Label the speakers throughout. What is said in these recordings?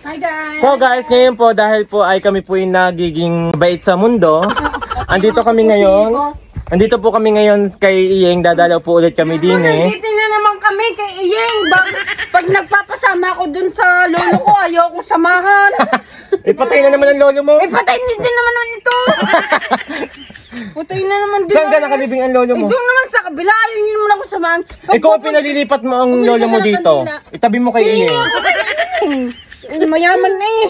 Speaker 1: Hi guys!
Speaker 2: So guys, ngayon po dahil po ay kami po yung nagiging bait sa mundo. Andito kami ngayon. Andito po kami ngayon kay Iyeng. Dadalaw po ulit kami din eh.
Speaker 1: Nandito na naman kami kay Iyeng. Pag nagpapasama ko dun sa lolo ko, ayaw kong samahan.
Speaker 2: Ipatay na naman ang lolo mo.
Speaker 1: Patay din naman ito. Patay na naman din.
Speaker 2: Saan ka nakalibing ang lolo mo?
Speaker 1: Doon naman sa kabila, ayaw nyo naman ako samahan.
Speaker 2: Ikaw ang pinalilipat mo ang lolo mo dito. Itabi mo kay Iyeng.
Speaker 1: Mayaman eh.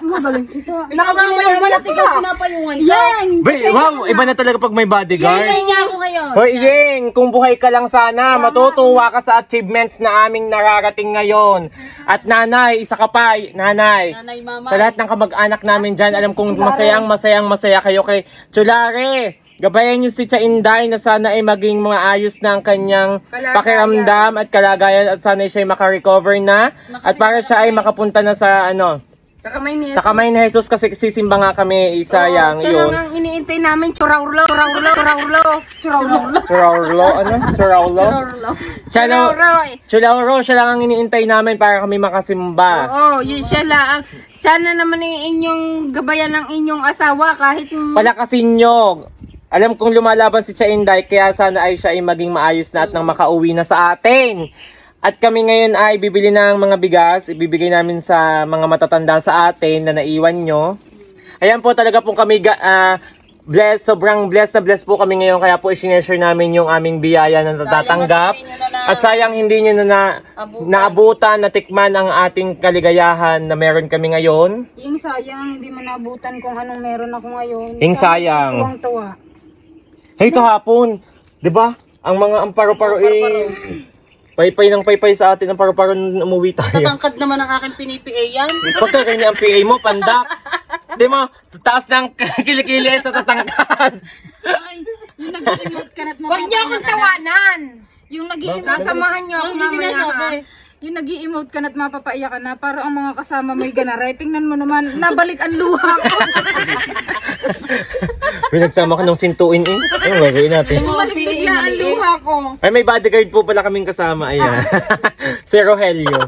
Speaker 3: Magaling sito.
Speaker 1: Nakamayaman at ikaw pinapayungan ka. Iyeng!
Speaker 2: Wow, iba na talaga pag may bodyguard.
Speaker 1: Iyeng niya ako ngayon.
Speaker 2: Hoy Iyeng, kung buhay ka lang sana, matutuwa ka sa achievements na aming nararating ngayon. At nanay, isa ka pa, nanay.
Speaker 1: Nanay, mama.
Speaker 2: Sa lahat ng kamag-anak namin dyan, alam kong masaya kayo kay Chulare. Gabayan niyo si Tia Inday na sana ay maging maayos na ang kanyang pakiramdam at kalagayan at sana siya ay makarecover na. At para siya ay makapunta na sa
Speaker 1: Sa kamay niya.
Speaker 2: sa kamay ni Jesus kasi sisimba nga kami isayang
Speaker 1: Siya
Speaker 2: yun.
Speaker 1: lang ang iniintay namin. Churaulo.
Speaker 2: Churaulo. Siya lang ang iniintay namin para kami makasimba.
Speaker 1: Oo, yun siya lang. Sana naman ay inyong gabayan ng inyong asawa kahit...
Speaker 2: Palakasin nyo. Alam kong lumalaban si Tia Inday, kaya sana ay siya ay maging maayos na at nang makauwi na sa atin. At kami ngayon ay bibili ng mga bigas, ibibigay namin sa mga matatanda sa atin na naiwan nyo. Ayan po talaga po kami, sobrang blessed po kami ngayon, kaya po i-share namin yung aming biyaya na natatanggap. At sayang hindi nyo na naabutan, natikman ang ating kaligayahan na meron kami ngayon.
Speaker 3: Yung sayang, hindi mo naabutan kung anong meron ako ngayon.
Speaker 2: Yung sayang.
Speaker 3: Tuwang-tuwa.
Speaker 2: Hey, kahapon, di ba? Ang mga amparo-paro paypay ng paypay sa atin ang paro-paro nung umuwi tayo.
Speaker 1: Tatangkad naman ang aking pinipi yan.
Speaker 2: Pagka ganyan ang PA mo, pandak. Di mo, taas ng kilikili sa tatangkad.
Speaker 3: Ay, yung nag-i-emote ka na't
Speaker 1: Huwag niyo akong tawanan.
Speaker 3: Yung nag-i-emote,
Speaker 1: Nasamahan niyo ako mamaya ha.
Speaker 3: yung nag-i-emote ka na't mapapaiyak ka na para ang mga kasama mo'y ganare. Tingnan mo naman, nabalik ang luha ko.
Speaker 2: Pinagsama ka ng sintuin eh. Ano gagawin natin?
Speaker 3: Bumalik bigla ang luha ko.
Speaker 2: Ay, may bodyguard po pala kaming kasama. Ayan. Si Rogelio.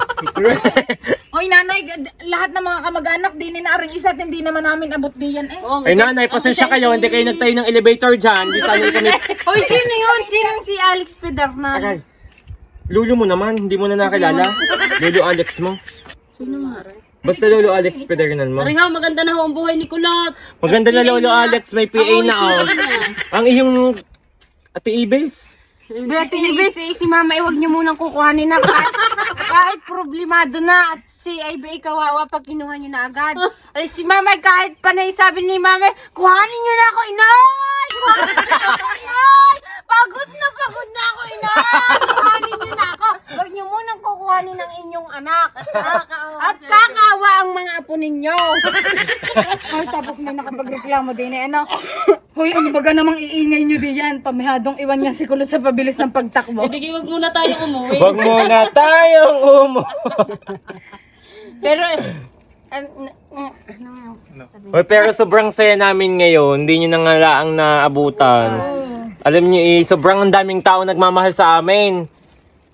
Speaker 3: Hoy nanay, lahat ng mga kamag-anak din inaaring isa at hindi naman namin abot diyan eh.
Speaker 2: Ay nanay, pasensya kayo. Hindi kayo nagtayo ng elevator dyan. Di sana kami...
Speaker 3: Hoy, sino yun? Sinong si Alex Pedernan?
Speaker 2: Aray. Lolo mo naman, hindi mo na nakilala. Lolo Alex mo.
Speaker 1: Sino mara?
Speaker 2: Basta Lolo Alex Pedernan mo.
Speaker 1: Pareha, maganda na ho ang buhay ni Kulot.
Speaker 2: Maganda na Lolo Alex, may PA na oh. Ang iyong Ate Ibes.
Speaker 3: Betty Ibis, si Mama, huwag niyo munang kukuhanin na kahit problemado na at si IBA kawawa pag kinuha niyo na agad. Ay, si Mama, kahit panay sabi ni Mama, kuhanin niyo na ako, inay! Kuhanin niyo na ako, inay! Pagod na ako, inay! Kuhanin niyo na ako! Huwag niyo munang kukuhanin ng inyong anak. At kakawa ang mga apo ninyo. Ay, tapos may nakapagreklamo din eh, ano? Hoy, ang baga namang iingay nyo diyan. Pamihadong iwan niya si Kulot sa pabilis ng pagtakbo.
Speaker 1: Hindi, wag muna tayong umuwi.
Speaker 2: Huwag muna tayong
Speaker 3: Pero,
Speaker 2: pero sobrang saya namin ngayon. Hindi nyo nangalaang naabutan. Alam nyo sobrang ang daming tao nagmamahal sa amin.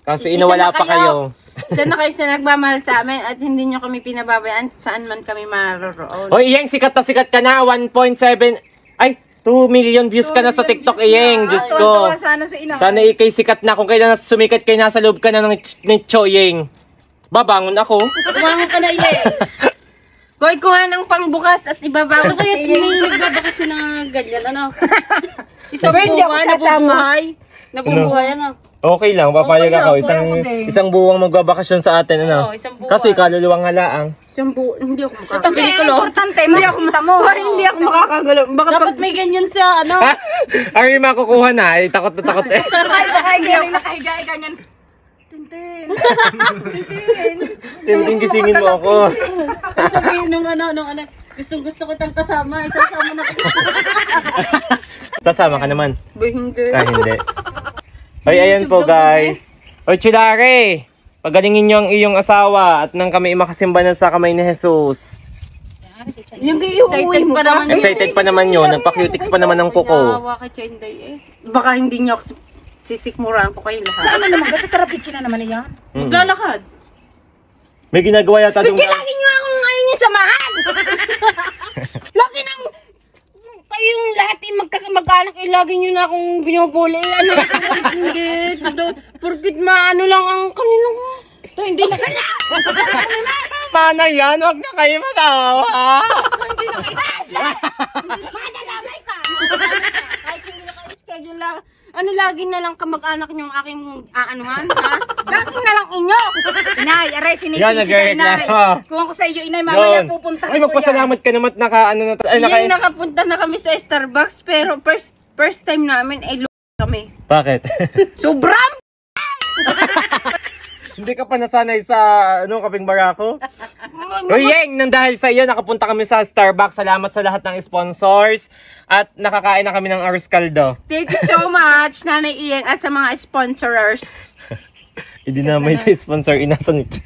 Speaker 2: Kasi inawala pa kayo.
Speaker 1: Isa na kayo sa nagmamahal sa amin at hindi nyo kami pinababayaan saan man kami maroroon.
Speaker 2: Hoy, Iyeng, sikat ka na. 1.7... Ay, 2 million views ka na sa TikTok, Iyeng. Diyos ko.
Speaker 3: sana sa ina.
Speaker 2: Sana ikay sikat na. Kung kailan sumikat kayo, nasa loob ka na ng Choyeng. Babangon ako.
Speaker 1: Kumangon ka na, Iyeng. Goy, kuha ng pangbukas at ibabago sa Iyeng. May nagbabakasyon na ganyan, ano? Isang buwan, nabubuhay, ano?
Speaker 2: Okay lang, papayag ako. Isang buwang magbabakasyon sa atin, ano?
Speaker 1: Oo, isang buwan.
Speaker 2: Kasi kaluluwang halaang.
Speaker 1: Isang buwan, hindi ako
Speaker 3: Importante,
Speaker 1: makakagulo.
Speaker 3: hindi ako matamo. Hindi ako makakagulo. Baka
Speaker 1: Dapat may ganyan sa, ano?
Speaker 2: Ari, makukuha na. Ay, takot na takot eh.
Speaker 3: nakahiga, ganyan. Tintin.
Speaker 2: Tintin, gisingin mo ako.
Speaker 1: Sabihin nung ano, gusto kitang kasama, isasama na kita.
Speaker 2: Sasama ka naman.
Speaker 1: Hindi.
Speaker 2: Hindi. Hoy, ayan po guys. Hoy, Chulare. Pagalingin nyo ang iyong asawa at nang kami makasimba na sa kamay ni Jesus.
Speaker 3: Yung iuwi mo pa.
Speaker 2: Excited pa naman yun. Nagpa-cutics pa naman ng kuko.
Speaker 1: Nawa kay Chinday eh. Baka hindi nyo ako sisikmuran ko kayo lahat.
Speaker 3: Saan naman? Kasi tarapichi na naman yan.
Speaker 1: Maglalakad.
Speaker 2: May ginagawa yata doon.
Speaker 3: Lagi nyo akong Laki ng... Kayong lahat magkaka-mag-anak, lagi nyo na akong binubuli. Ano, hindi. Porkit maano lang ang kanilang... Ito, hindi na kanya.
Speaker 2: Mana yan? Huwag na kayo mag-awa.
Speaker 3: Hindi na kayo. Madadamay ka. Kahit hindi na kayo schedule lang. Ano, lagi na lang kamag-anak nyo ang aking aanuhan, ha? Lagi na lang inyo.
Speaker 1: Inay, aray,
Speaker 2: Yan,
Speaker 1: sinisisi ka, Inay.
Speaker 2: nag-reklamo.
Speaker 1: Kung ako sa iyo, Inay, mamaya
Speaker 2: Yun.
Speaker 1: pupuntahan
Speaker 2: Ay,
Speaker 1: ko yan.
Speaker 2: magpasalamat ka naman at ano na
Speaker 1: Inay, nakapunta na kami sa Starbucks, pero first time namin ay kami.
Speaker 2: Bakit?
Speaker 1: Sobrang
Speaker 2: Hindi ka pa nasanay sa kaping barako? Uy, Yeng, nang dahil sa iyo, nakapunta kami sa Starbucks. Salamat sa lahat ng sponsors. At nakakain na kami ng arroz caldo.
Speaker 1: Thank you so much, Nanay Iyeng, at sa mga sponsors.
Speaker 2: Hindi na may sa sponsor, inasan ito.